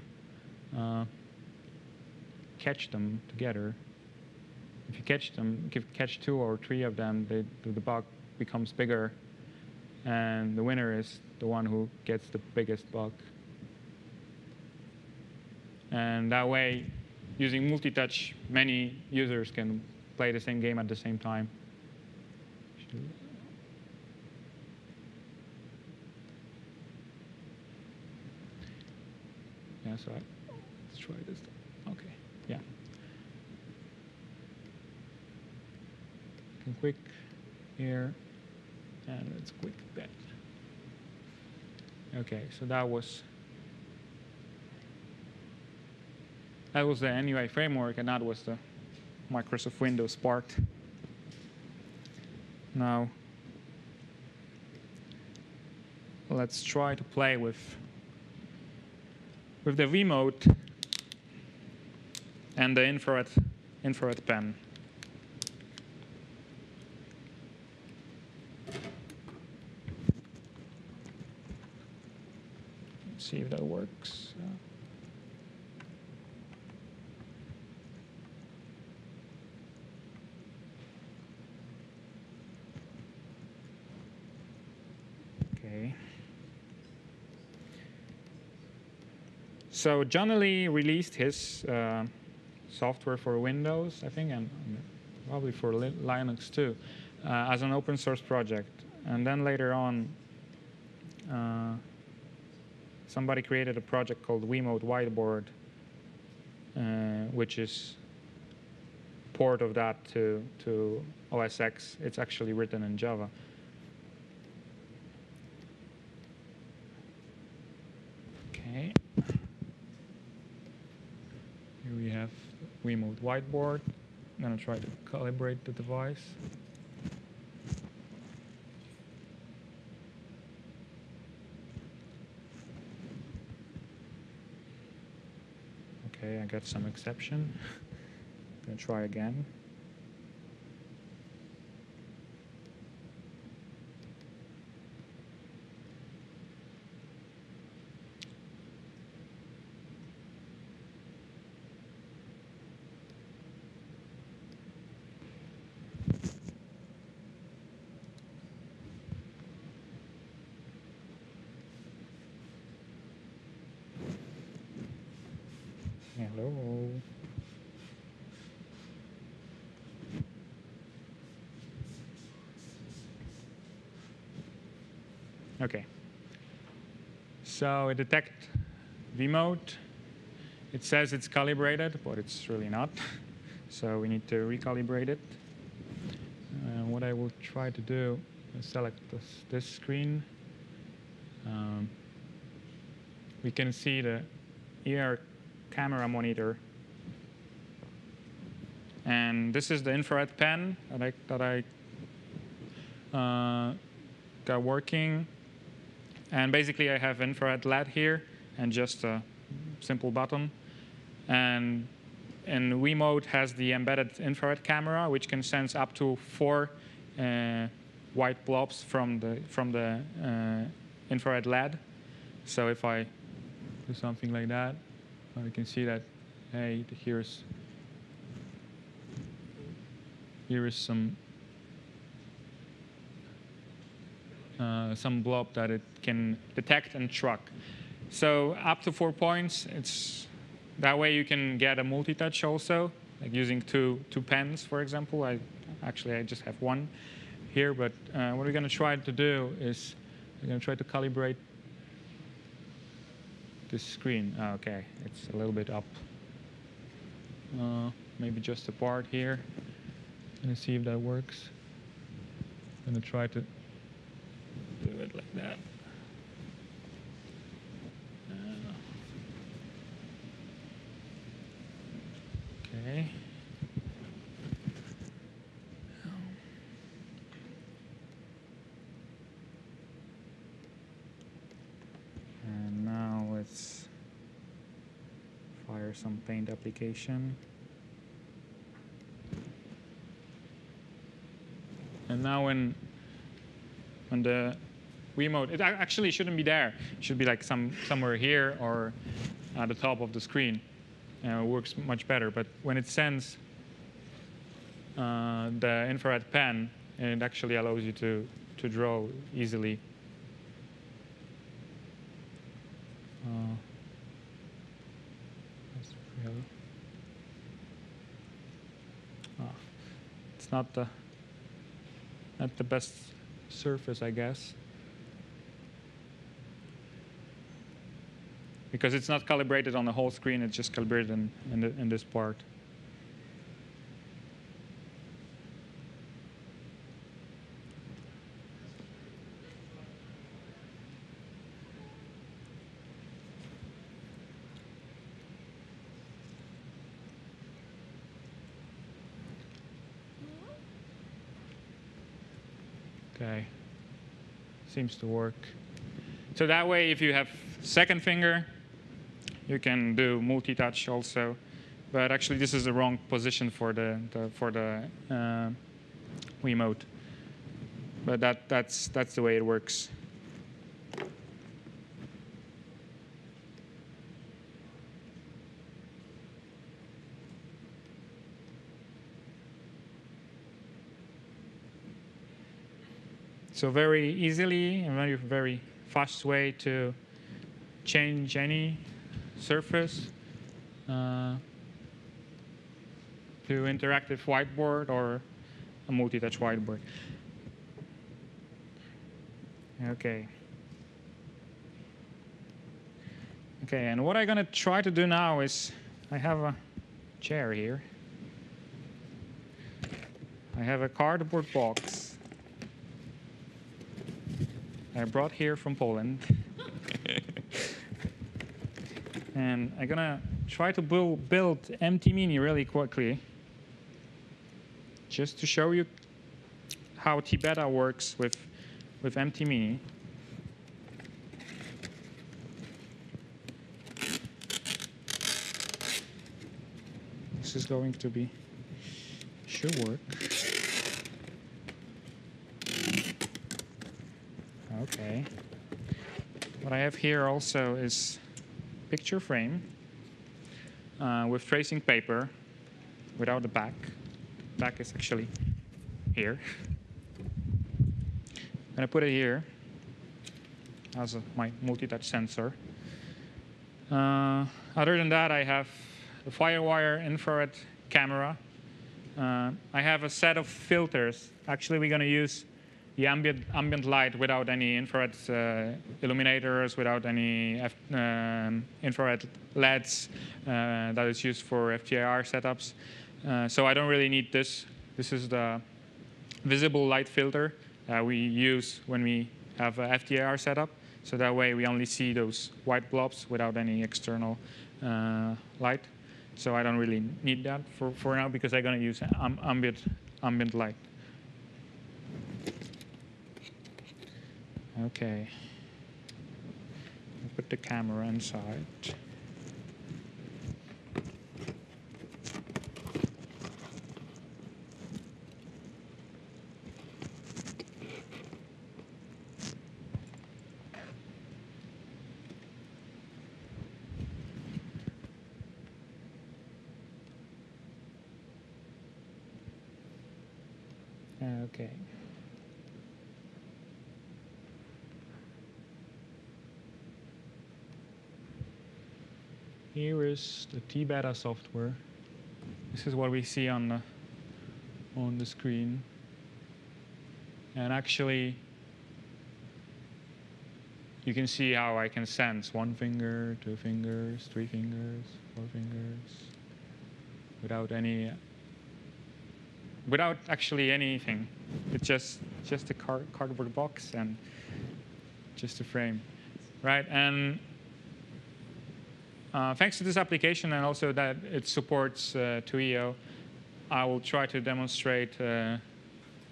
B: catch them together. If you catch 2 or 3 of them, the bug becomes bigger, and the winner is the one who gets the biggest bug. And that way, using multi-touch, many users can play the same game at the same time. Yeah, so let's try this. Okay, yeah. Can quick here, and let's quick that. Okay, so that was the NUI framework, and that was the Microsoft Windows part. Now, let's try to play with the Wiimote and the infrared pen. see if that works. Okay. So John Lee released his software for Windows, I think, and probably for Linux too, as an open source project. And then later on, somebody created a project called Wiimote Whiteboard, which is port of that to OS X. It's actually written in Java. Okay. Here we have Wiimote Whiteboard. I'm going to try to calibrate the device. Okay, I got some exception. I'm going to try again. Hello. Okay. So it detects Wiimote. It says it's calibrated, but it's really not. So we need to recalibrate it. What I will try to do is select this screen. We can see the ER camera monitor. And this is the infrared pen that I got working. And basically, I have infrared LED here and just a simple button. And Wiimote has the embedded infrared camera, which can sense up to 4 white blobs from the infrared LED. So if I do something like that, you can see that, hey, here is some blob that it can detect and track. So up to 4 points. That way you can get a multi-touch also, like using two pens, for example. I just have one here, but what we're going to try to do is we're going to try to calibrate this screen. Okay, it's a little bit up. Maybe just a part here. Going to see if that works. I'm going to try to do it like that. Okay. And now let's fire some paint application. And now when the Wiimote, it actually shouldn't be there. It should be like somewhere here or at the top of the screen. It works much better. But when it sends the infrared pen, it actually allows you to draw easily. It's not the best surface, I guess, because it's not calibrated on the whole screen. It's just calibrated in this part. Okay, seems to work. So that way, if you have second finger, you can do multi-touch also. But actually, this is the wrong position for the Wiimote. But that's the way it works. So very easily and very fast way to change any surface to interactive whiteboard or a multi-touch whiteboard. Okay. Okay, and what I'm going to try to do now is I have a chair here. I have a cardboard box I brought here from Poland. And I'm going to try to build MT Mini really quickly, just to show you how TBetter works with MT Mini. This is going to be, should work. Okay. What I have here also is picture frame with tracing paper without the back. Back is actually here. I'm going to put it here as my multi-touch sensor. Other than that, I have a FireWire infrared camera. I have a set of filters. Actually, we're going to use the ambient light without any infrared illuminators, without any infrared LEDs that is used for FTIR setups. So I don't really need this. This is the visible light filter we use when we have a FTIR setup. So that way we only see those white blobs without any external light. So I don't really need that for now because I'm going to use ambient light. Okay. I'll put the camera inside. Okay. Here is the TBetter software. This is what we see on the screen. And actually, you can see how I can sense 1 finger, 2 fingers, 3 fingers, 4 fingers, without actually anything. It's just a cardboard box and just a frame, right? And thanks to this application and also that it supports TUIO, I will try to demonstrate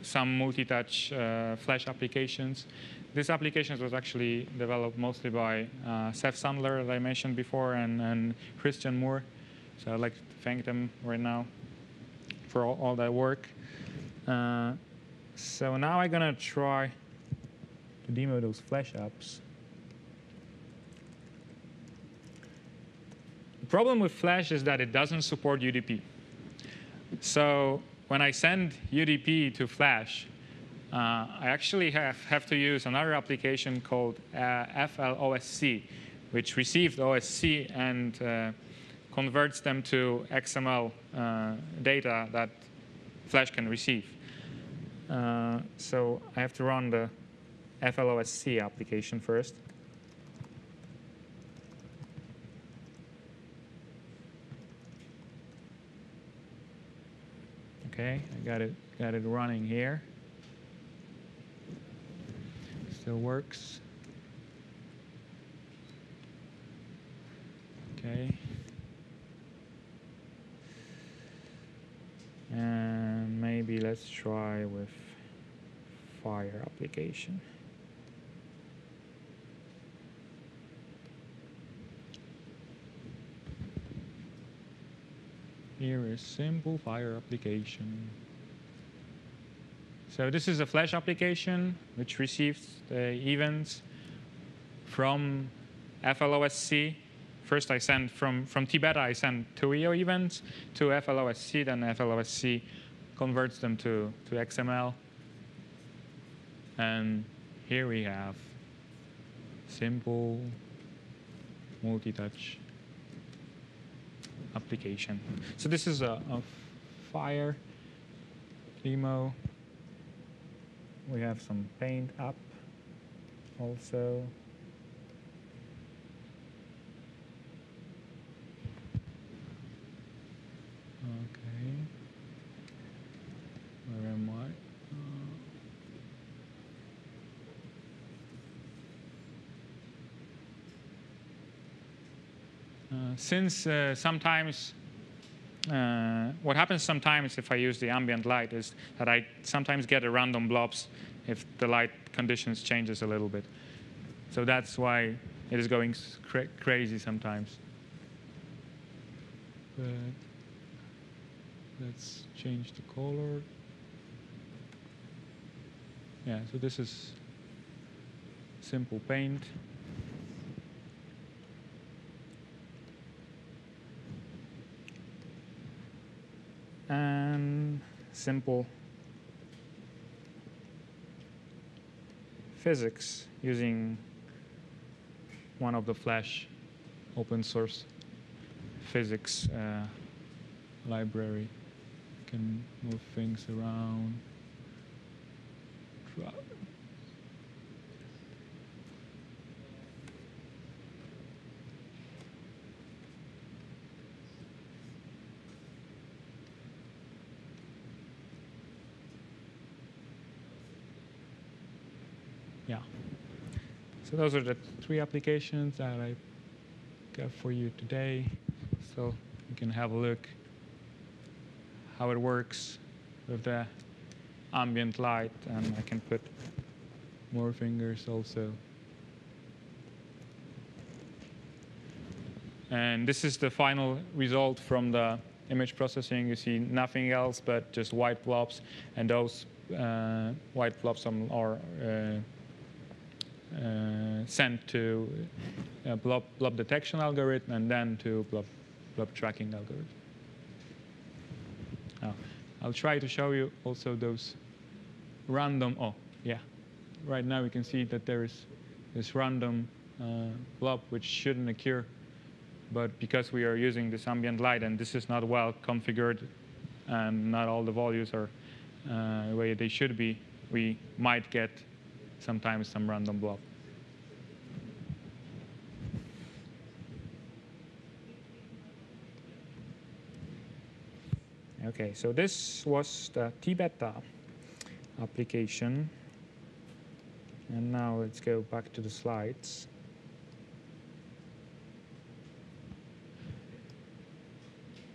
B: some multi-touch flash applications. This application was actually developed mostly by Seth Sandler, that I mentioned before, and Christian Moore. So I'd like to thank them right now for all that work. So now I'm going to try to demo those flash apps. The problem with Flash is that it doesn't support UDP. So when I send UDP to Flash, I actually have to use another application called FLOSC, which receives OSC and converts them to XML data that Flash can receive. So I have to run the FLOSC application first. Okay, I got it running here. Still works. Okay. And maybe let's try with Fire application. Here is simple Fire application. So this is a Flash application which receives the events from FLOSC. First I send from TBetter, I send TUIO events to FLOSC, then FLOSC converts them to XML. And here we have simple multi-touch application. So this is a Fire demo. We have some Paint app also. Okay. Where am I? Since sometimes, what happens sometimes if I use the ambient light is that I sometimes get a random blobs if the light conditions changes a little bit. So that's why it is going crazy sometimes. But let's change the color. Yeah, so this is simple paint. And simple physics using one of the Flash open source physics library. You can move things around. Yeah. So those are the 3 applications that I got for you today. So you can have a look how it works with the ambient light, and I can put more fingers also. And this is the final result from the image processing. You see nothing else but just white blobs, and those white blobs are sent to blob detection algorithm and then to blob tracking algorithm. Now, I'll try to show you also those random. Oh, yeah. Right now we can see that there is this random blob which shouldn't occur, but because we are using this ambient light and this is not well configured and not all the values are the way they should be, we might get sometimes some random blob. Okay, so this was the TBetter application. And now let's go back to the slides.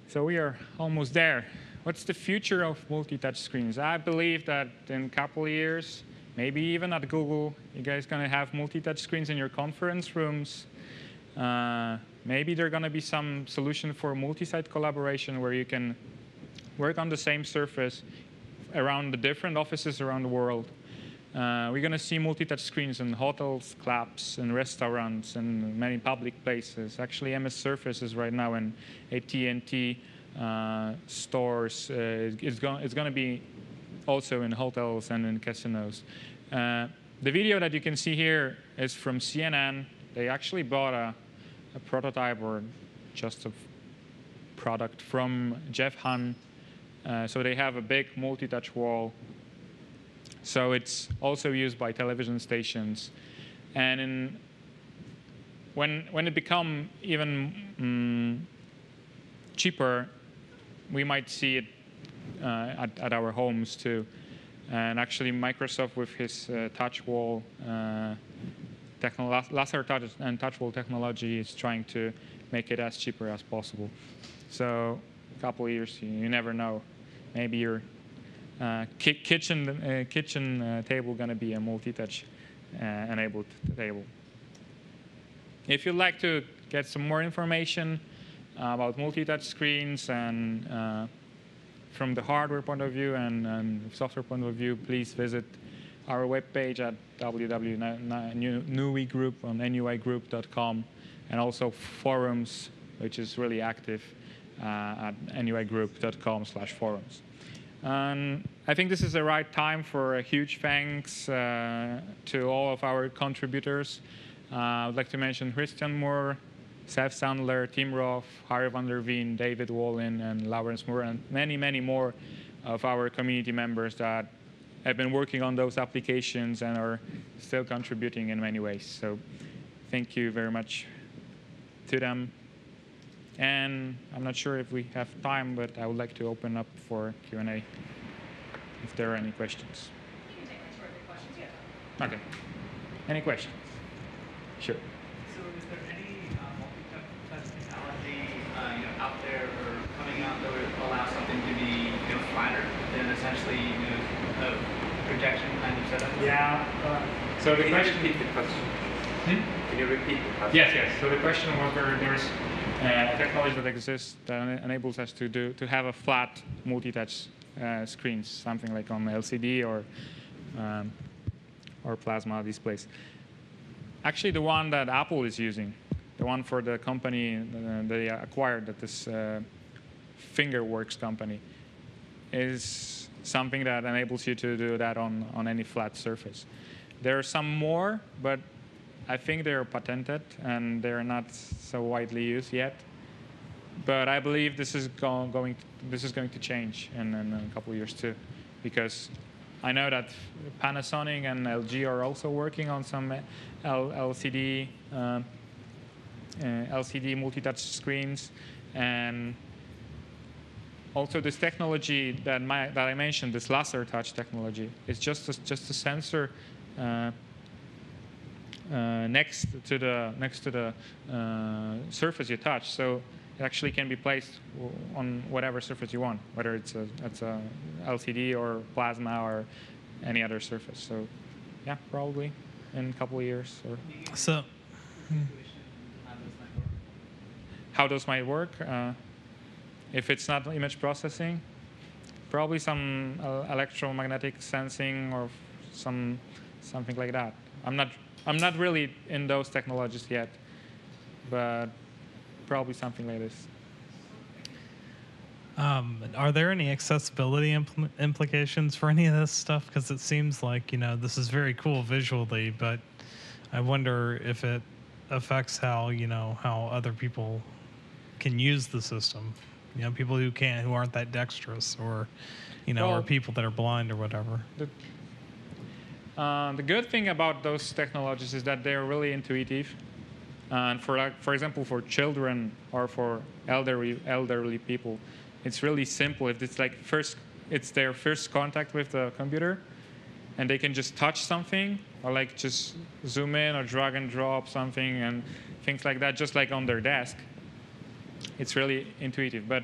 B: So we are almost there. What's the future of multi-touch screens? I believe that in a couple of years, maybe even at Google, you guys are going to have multi-touch screens in your conference rooms. Maybe there's going to be some solution for multi-site collaboration where you can work on the same surface around the different offices around the world. We're going to see multi-touch screens in hotels, clubs, and restaurants, and many public places. Actually, MS Surface is right now in AT&T stores. It's going to be also in hotels and in casinos. The video that you can see here is from CNN. They actually bought a prototype or just a product from Jeff Hahn. So they have a big multi-touch wall. So it's also used by television stations. And when it becomes even cheaper, we might see it at our homes too. And actually, Microsoft with his touch wall, laser touch and touch wall technology is trying to make it as cheaper as possible. So a couple of years, you never know. Maybe your kitchen table going to be a multi-touch enabled table. If you'd like to get some more information about multi-touch screens and from the hardware point of view and software point of view, please visit our webpage at NUI Group on NUIGroup.com, and also forums, which is really active at NUIGroup.com/forums. And I think this is the right time for a huge thanks to all of our contributors. I would like to mention Christian Moore, Seth Sandler, Tim Roth, Harry van der Veen, David Wallin, and Lawrence Moore, and many, many more of our community members that have been working on those applications and are still contributing in many ways. So thank you very much to them. And I'm not sure if we have time, but I would like to open up for Q&A if there are any questions.
A: You can take my short questions, yeah.
B: OK. Any questions? Sure.
C: So is there any multi-touch technology out there or coming out that would allow something to be flatter than essentially a projection kind of setup?
B: Yeah. So the question.
C: Can you repeat the question? Can you repeat the question?
B: Yes, yes. So the question was whether there's a technology that exists that enables us to have a flat multi-touch screens, something like on LCD or plasma displays. Actually, the one that Apple is using, the one for the company they acquired, that this Fingerworks company, is something that enables you to do that on any flat surface. There are some more, but I think they're patented and they're not so widely used yet. But I believe this is going to change in a couple of years too, because I know that Panasonic and LG are also working on some LCD multi-touch screens, and also this technology that I mentioned, this laser touch technology, is just a sensor next to the surface you touch, so it actually can be placed on whatever surface you want, whether it's a LCD or plasma or any other surface. So, yeah, probably in a couple of years. Or
D: so,
B: how those might work? If it's not image processing, probably some electromagnetic sensing or something like that. I'm not really in those technologies yet, but probably something like this.
D: Are there any accessibility implications for any of this stuff? Because it seems like this is very cool visually, but I wonder if it affects how how other people can use the system. People who aren't that dexterous, or or people that are blind or whatever.
B: The good thing about those technologies is that they're really intuitive. And for example, for children or for elderly people, it's really simple. If it's their first contact with the computer, and they can just touch something, or just zoom in or drag and drop something and things like that, just like on their desk. It's really intuitive. But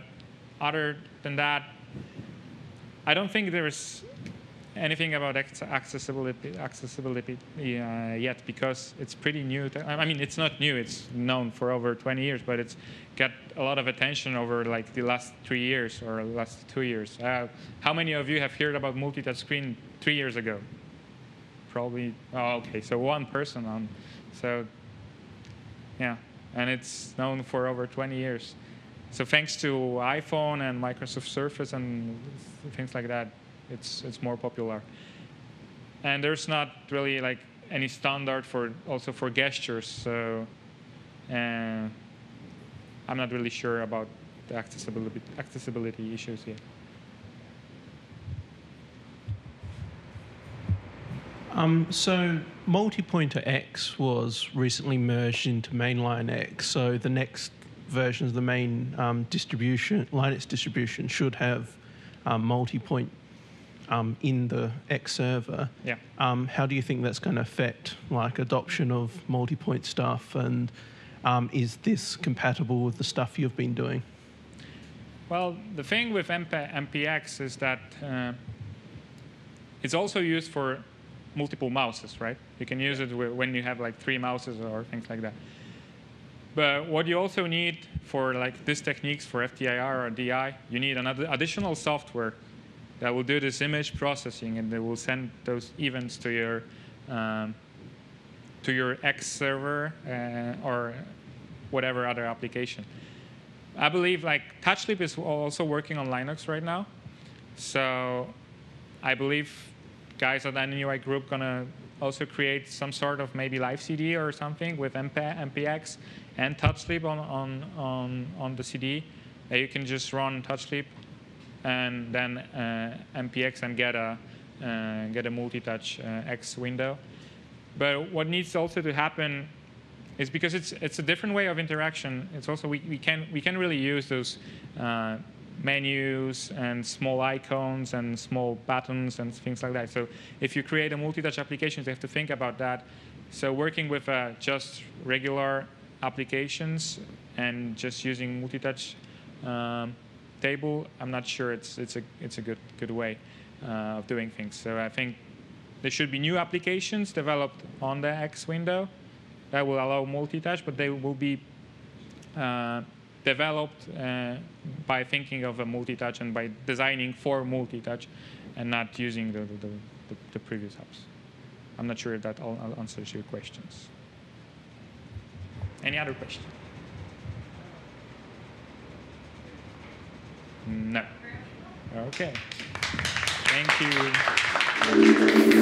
B: other than that, I don't think there's anything about accessibility yet, because it's pretty new. I mean, it's not new. It's known for over 20 years, but it's got a lot of attention over the last 3 years or last 2 years. How many of you have heard about multi-touch screen 3 years ago? Probably. Oh, OK. So one person. So yeah, and it's known for over 20 years. So thanks to iPhone and Microsoft Surface and things like that, it's more popular. And there's not really any standard for gestures, so I'm not really sure about the accessibility issues yet.
E: So Multipointer X was recently merged into Mainline X, so the next versions of the main Linux distribution should have multipoint in the X server.
B: Yeah.
E: How do you think that's going to affect adoption of multipoint stuff, and is this compatible with the stuff you've been doing?
B: Well, the thing with MPX is that it's also used for multiple mouses, right? You can use it when you have 3 mouses or things like that. But what you also need for these techniques for FTIR or DI, you need another additional software that will do this image processing, and they will send those events to your X server or whatever other application. I believe TouchLip is also working on Linux right now. So I believe guys at NUI Group gonna also create some sort of maybe live CD or something with MPX and TouchSleep on the CD. You can just run TouchSleep and then MPX and get a Multitouch X window. But what needs also to happen is, because it's a different way of interaction. It's also we can really use those menus and small icons and small buttons and things like that. So if you create a multi-touch application, you have to think about that. So working with just regular applications and just using multi-touch table, I'm not sure it's a good way of doing things. So I think there should be new applications developed on the X window that will allow multi-touch, but they will be developed by thinking of a multi-touch and by designing for multi-touch and not using the previous hubs. I'm not sure if that all answers your questions. Any other questions? No. OK. Thank you.